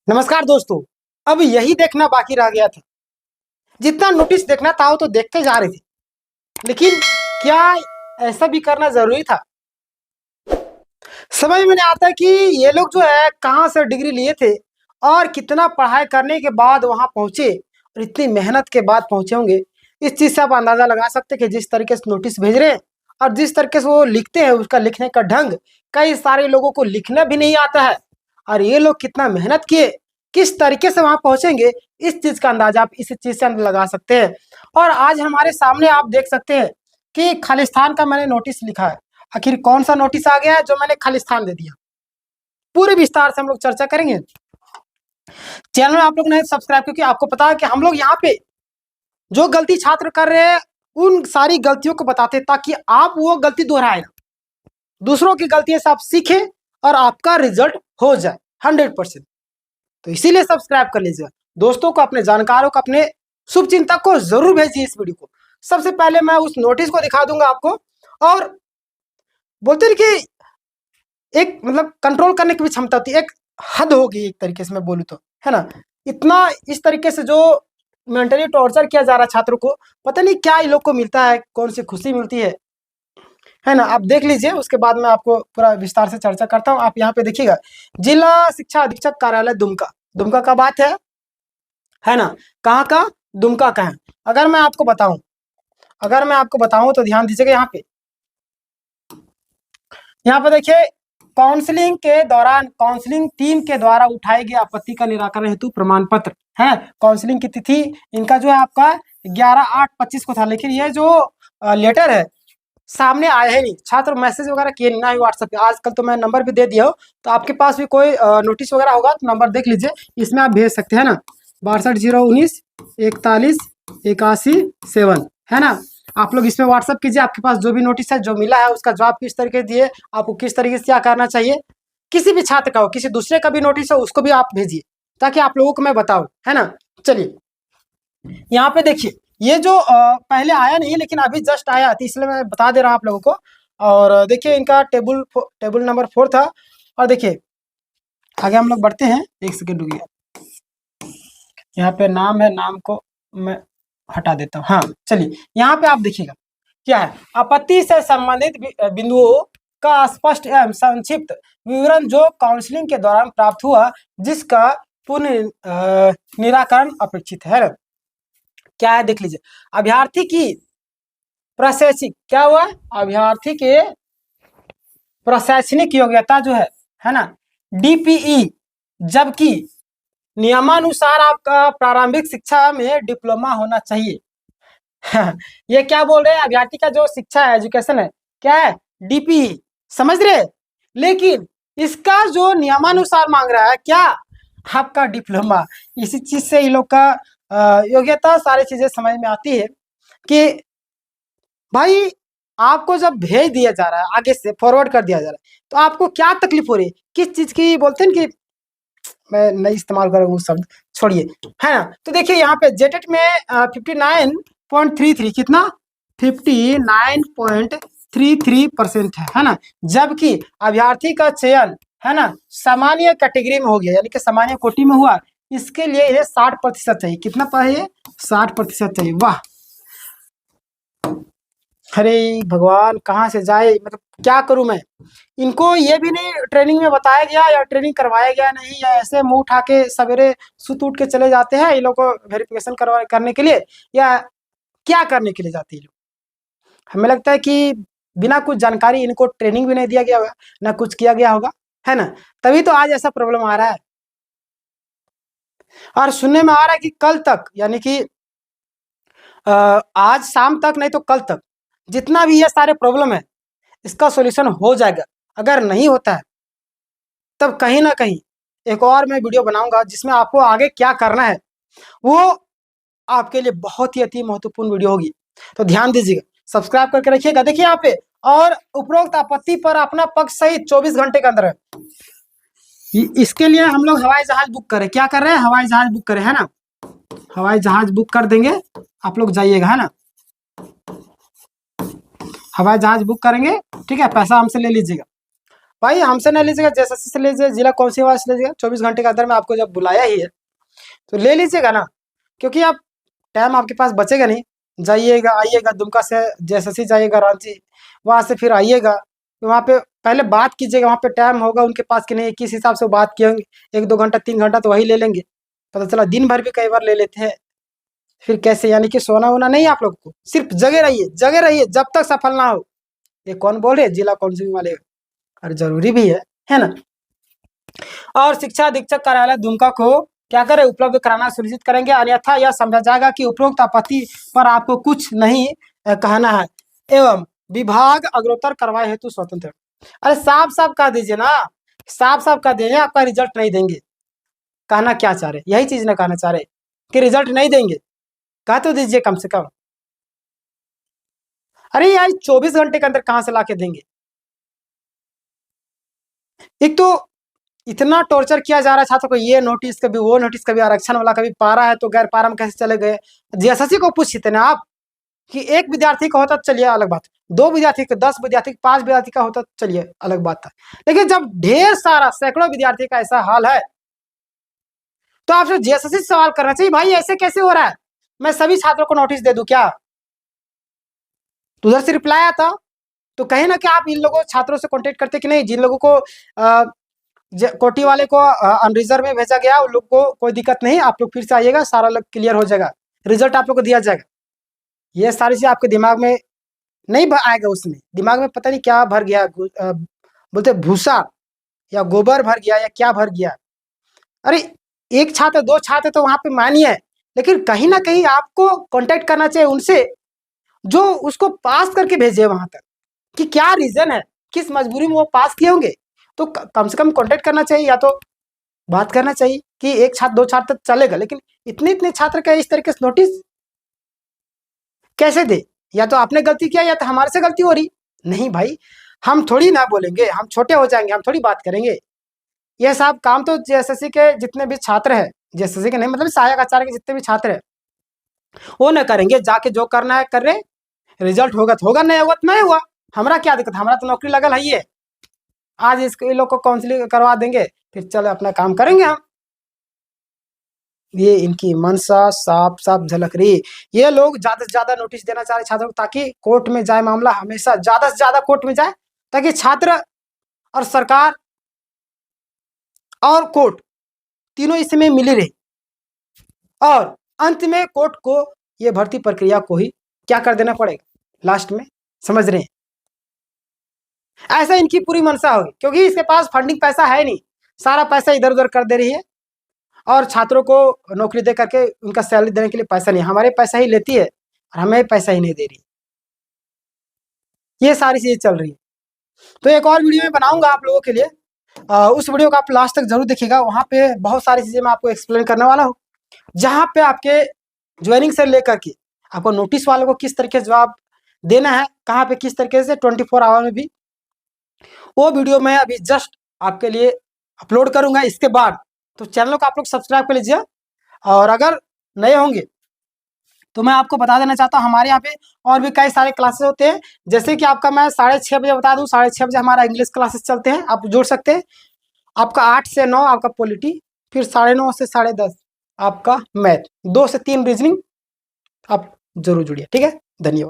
नमस्कार दोस्तों। अब यही देखना बाकी रह गया था। जितना नोटिस देखना था वो तो देखते जा रहे थे, लेकिन क्या ऐसा भी करना जरूरी था? समझ में नहीं आता कि ये लोग जो है कहाँ से डिग्री लिए थे और कितना पढ़ाई करने के बाद वहां पहुंचे और इतनी मेहनत के बाद पहुंचे होंगे। इस चीज से आप अंदाजा लगा सकते हैं कि जिस तरीके से नोटिस भेज रहे हैं और जिस तरीके से वो लिखते हैं, उसका लिखने का ढंग, कई सारे लोगों को लिखना भी नहीं आता है। और ये लोग कितना मेहनत किए, किस तरीके से वहां पहुंचेंगे, इस चीज का अंदाजा आप इस चीज से लगा सकते हैं। और आज हमारे सामने आप देख सकते हैं कि खालिस्तान का मैंने नोटिस लिखा है। आखिर कौन सा नोटिस आ गया है जो मैंने खालिस्तान दे दिया, पूरे विस्तार से हम लोग चर्चा करेंगे। चैनल में आप लोग ने सब्सक्राइब, क्योंकि आपको पता है कि हम लोग यहाँ पे जो गलती छात्र कर रहे हैं उन सारी गलतियों को बताते हैं, ताकि आप वो गलती दोहराए ना, दूसरों की गलतियों से आप सीखें और आपका रिजल्ट हो जाए 100%। तो इसीलिए सब्सक्राइब कर लीजिएगा। दोस्तों को, अपने जानकारों को, अपने शुभचिंतक को जरूर भेजिए इस वीडियो को। सबसे पहले मैं उस नोटिस को दिखा दूंगा आपको, और बोलते हैं कि एक मतलब कंट्रोल करने की भी क्षमता होती है, एक हद होगी एक तरीके से मैं बोलूँ तो, है ना। इतना इस तरीके से जो मेंटली टॉर्चर किया जा रहा है छात्रों को, पता नहीं क्या इन लोग को मिलता है, कौन सी खुशी मिलती है ना। आप देख लीजिए, उसके बाद मैं आपको पूरा विस्तार से चर्चा करता हूँ। आप यहाँ पे देखिएगा, जिला शिक्षा अधीक्षक कार्यालय दुमका। दुमका का बात है ना। कहाँ का? दुमका का है। अगर मैं आपको बताऊं तो ध्यान दीजिएगा। यहाँ पे देखिए, काउंसलिंग के दौरान काउंसलिंग टीम के द्वारा उठाई गई आपत्ति का निराकरण हेतु प्रमाण पत्र है। काउंसलिंग की तिथि इनका जो है आपका 11/8/25 को था, लेकिन ये जो लेटर है सामने आया है नहीं। छात्र मैसेज वगैरह किए नहीं ना ही व्हाट्सएप पे। आजकल तो मैं नंबर भी दे दिया हूँ, तो आपके पास भी कोई नोटिस वगैरह होगा तो नंबर देख लीजिए, इसमें आप भेज सकते हैं ना। 62-019-41-81-7 है ना। आप लोग इसमें व्हाट्सअप कीजिए, आपके पास जो भी नोटिस है, जो मिला है, उसका जवाब किस तरीके दिए, आपको किस तरीके से क्या करना चाहिए। किसी भी छात्र का हो, किसी दूसरे का भी नोटिस हो, उसको भी आप भेजिए, ताकि आप लोगों को मैं बताऊं, है ना। चलिए, यहाँ पे देखिए, ये जो पहले आया नहीं, लेकिन अभी जस्ट आया, तो इसलिए मैं बता दे रहा हूँ आप लोगों को। और देखिए, इनका टेबल नंबर 4 था। और देखिए, आगे हम लोग बढ़ते हैं। एक सेकेंड रुकिए, यहाँ पे नाम है, नाम को मैं हटा देता हूँ। हाँ, चलिए, यहाँ पे आप देखिएगा क्या है। आपत्ति से संबंधित बिंदुओं का स्पष्ट एवं संक्षिप्त विवरण जो काउंसलिंग के दौरान प्राप्त हुआ, जिसका पुनः निराकरण अपेक्षित है। क्या है देख लीजिए। अभ्यर्थी की प्रशैक्षिक, क्या हुआ? अभ्यर्थी के प्रशैक्षणिक योग्यता जो है ना, डीपीई, जबकि नियमानुसार आपका प्रारंभिक शिक्षा में डिप्लोमा होना चाहिए। ये क्या बोल रहे हैं? अभ्यर्थी का जो शिक्षा है, एजुकेशन है, क्या है? डीपीई, समझ रहे? लेकिन इसका जो नियमानुसार मांग रहा है, क्या? आपका डिप्लोमा। इसी चीज से ये लोग का योग्यता, सारी चीजें समझ में आती है कि भाई, आपको जब भेज दिया जा रहा है, आगे से फॉरवर्ड कर दिया जा रहा है, तो आपको क्या तकलीफ हो रही है? किस चीज की? बोलते हैं कि मैं नहीं इस्तेमाल करूंगा वो शब्द, छोड़िए, है ना। तो देखिए, यहाँ पे जेटेट में 59.33, कितना? 59.33% है ना। जबकि अभ्यर्थी का चयन, है ना, सामान्य कैटेगरी में हो गया, यानी कि सामान्य कोटि में हुआ। इसके लिए इन्हें 60% चाहिए। कितना चाहिए? 60% चाहिए। वाह, अरे भगवान, कहाँ से जाए, मतलब क्या करूं मैं। इनको ये भी नहीं ट्रेनिंग में बताया गया, या ट्रेनिंग करवाया गया नहीं, या ऐसे मुंह उठा के सवेरे सुत उठ के चले जाते हैं इन लोग को वेरिफिकेशन करने के लिए, या क्या करने के लिए जाते हैं ये लोग। हमें लगता है कि बिना कुछ जानकारी इनको ट्रेनिंग भी नहीं दिया गया होगा, ना कुछ किया गया होगा, है ना। तभी तो आज ऐसा प्रॉब्लम आ रहा है। और सुनने में आ रहा है कि कल तक, यानी कि आज शाम तक, नहीं तो कल तक, जितना भी ये सारे प्रॉब्लम है, इसका सॉल्यूशन हो जाएगा। अगर नहीं होता है, तब कहीं ना कहीं एक और मैं वीडियो बनाऊंगा, जिसमें आपको आगे क्या करना है, वो आपके लिए बहुत ही अति महत्वपूर्ण वीडियो होगी। तो ध्यान दीजिएगा, सब्सक्राइब करके रखिएगा। देखिए यहाँ पे, और उपरोक्त आपत्ति पर अपना पक्ष सहित 24 घंटे के अंदर है। इसके लिए हम लोग हवाई जहाज बुक करें। क्या कर रहे हैं? हवाई जहाज बुक करें, है ना। हवाई जहाज बुक कर देंगे, आप लोग जाइएगा, है ना। हवाई जहाज बुक करेंगे, ठीक है, पैसा हमसे ले लीजिएगा। भाई हमसे नहीं लीजिएगा, जैसे से लीजिए, जिला कौन सी आवाज से लीजिएगा, 24 घंटे के अंदर में आपको जब बुलाया ही है तो ले लीजिएगा ना, क्योंकि आप टाइम आपके पास बचेगा नहीं। जाइएगा आइएगा, दुमका से जैसे जाइएगा रांची, वहां से फिर आइएगा, वहां पे पहले बात कीजिएगा, वहां पे टाइम होगा उनके पास कि नहीं, किस हिसाब से वो बात किए होंगे। 1-2 घंटा 3 घंटा तो वही ले लेंगे, पता चला दिन भर भी कई बार ले लेते हैं। फिर कैसे, यानी कि सोना वोना नहीं आप लोग को, सिर्फ जगह रहिए, जगह रहिए जब तक सफल ना हो। ये कौन बोल रहे, जिला काउंसिलिंग वाले? अरे जरूरी भी है ना। और शिक्षा अधीक्षक कार्यालय दुमका को क्या करें, उपलब्ध कराना सुनिश्चित करेंगे, अन्यथा यह समझा जाएगा कि उपरोक्त आपत्ति पर आपको कुछ नहीं कहना है, एवं विभाग अग्रोत्तर कार्रवाई हेतु स्वतंत्र। अरे साफ साफ कह दीजिए ना, साफ साफ कह दीजिए आपका रिजल्ट नहीं देंगे। कहना क्या चाह रहे, यही चीज ना कहना चाह रहे कि रिजल्ट नहीं देंगे, कह तो दीजिए कम से कम। अरे यार 24 घंटे के अंदर कहां से लाके देंगे? एक तो इतना टॉर्चर किया जा रहा है छात्रों को, ये नोटिस कभी वो नोटिस, कभी आरक्षण वाला, कभी पारा है तो गैर पारा में कैसे चले गए। जीएसएससी को पूछते ना आप कि एक विद्यार्थी का होता तो चलिए अलग बात, 2 विद्यार्थी का, 10 विद्यार्थी, 5 विद्यार्थी का होता तो चलिए अलग बात था, लेकिन जब ढेर सारा सैकड़ों विद्यार्थी का ऐसा हाल है तो आपसे जीएसएससी से सवाल करना चाहिए, भाई ऐसे कैसे हो रहा है, मैं सभी छात्रों को नोटिस दे दूं क्या? तो उधर से रिप्लाई आता तो कहीं ना कि आप इन लोगों छात्रों से कांटेक्ट करते कि नहीं, जिन लोगों को कोटी वाले को अनरिजर्व में भेजा गया, उन लोग को कोई दिक्कत नहीं, आप लोग फिर से आइएगा, सारा लोग क्लियर हो जाएगा, रिजल्ट आप लोग को दिया जाएगा। ये सारी चीज आपके दिमाग में नहीं आएगा, उसमें दिमाग में पता नहीं क्या भर गया, बोलते भूसा या गोबर भर गया या क्या भर गया। अरे एक छात्र 2 छात्र तो वहां पे मानिए, लेकिन कहीं ना कहीं आपको कांटेक्ट करना चाहिए उनसे जो उसको पास करके भेजे वहां तक, कि क्या रीजन है, किस मजबूरी में वो पास किए होंगे, तो कम से कम कांटेक्ट करना चाहिए, या तो बात करना चाहिए कि 1 छात्र 2 छात्र तक चलेगा, लेकिन इतने इतने छात्र का इस तरीके से नोटिस कैसे दे? या तो आपने गलती किया या तो हमारे से गलती हो रही। नहीं भाई, हम थोड़ी ना बोलेंगे, हम छोटे हो जाएंगे, हम थोड़ी बात करेंगे। यह सब काम तो जेएसएससी के जितने भी छात्र हैं, जेएसएससी के नहीं मतलब सहायक आचार्य के जितने भी छात्र हैं वो न करेंगे, जाके जो करना है कर रहे, रिजल्ट होगा तो होगा, नहीं होगा तो नहीं हुआ, हमारा क्या दिक्कत, हमारा तो नौकरी लगल है, ये आज इसके लोग को काउंसलिंग करवा देंगे, फिर चलो अपना काम करेंगे हम। ये इनकी मनसा साफ साफ झलक रही है। ये लोग ज्यादा से ज्यादा नोटिस देना चाह रहे छात्रों को, ताकि कोर्ट में जाए मामला, हमेशा ज्यादा से ज्यादा कोर्ट में जाए, ताकि छात्र और सरकार और कोर्ट तीनों इसमें मिली रहे, और अंत में कोर्ट को ये भर्ती प्रक्रिया को ही क्या कर देना पड़ेगा लास्ट में, समझ रहे हैं? ऐसा इनकी पूरी मनसा होगी, क्योंकि इसके पास फंडिंग पैसा है नहीं, सारा पैसा इधर उधर कर दे रही है, और छात्रों को नौकरी दे करके उनका सैलरी देने के लिए पैसा नहीं, हमारे पैसा ही लेती है और हमें पैसा ही नहीं दे रही। ये सारी चीजें चल रही है। तो एक और वीडियो में बनाऊंगा आप लोगों के लिए, उस वीडियो को आप लास्ट तक जरूर देखिएगा, वहां पे बहुत सारी चीजें मैं आपको एक्सप्लेन करने वाला हूँ, जहां पे आपके ज्वाइनिंग से लेकर के आपको नोटिस वालों को किस तरीके से जवाब देना है, कहाँ पे किस तरीके से 24 आवर में भी, वो वीडियो मैं अभी जस्ट आपके लिए अपलोड करूंगा इसके बाद। तो चैनल को आप लोग सब्सक्राइब कर लीजिए, और अगर नए होंगे तो मैं आपको बता देना चाहता हूँ, हमारे यहाँ पे और भी कई सारे क्लासेस होते हैं, जैसे कि आपका मैं 6:30 बजे बता दूं, 6:30 बजे हमारा इंग्लिश क्लासेस चलते हैं, आप जुड़ सकते हैं। आपका 8 से 9 आपका पॉलिटी, फिर 9:30 से 10:30 आपका मैथ, 2 से 3 रीजनिंग, आप जरूर जुड़िए, ठीक है। धन्यवाद।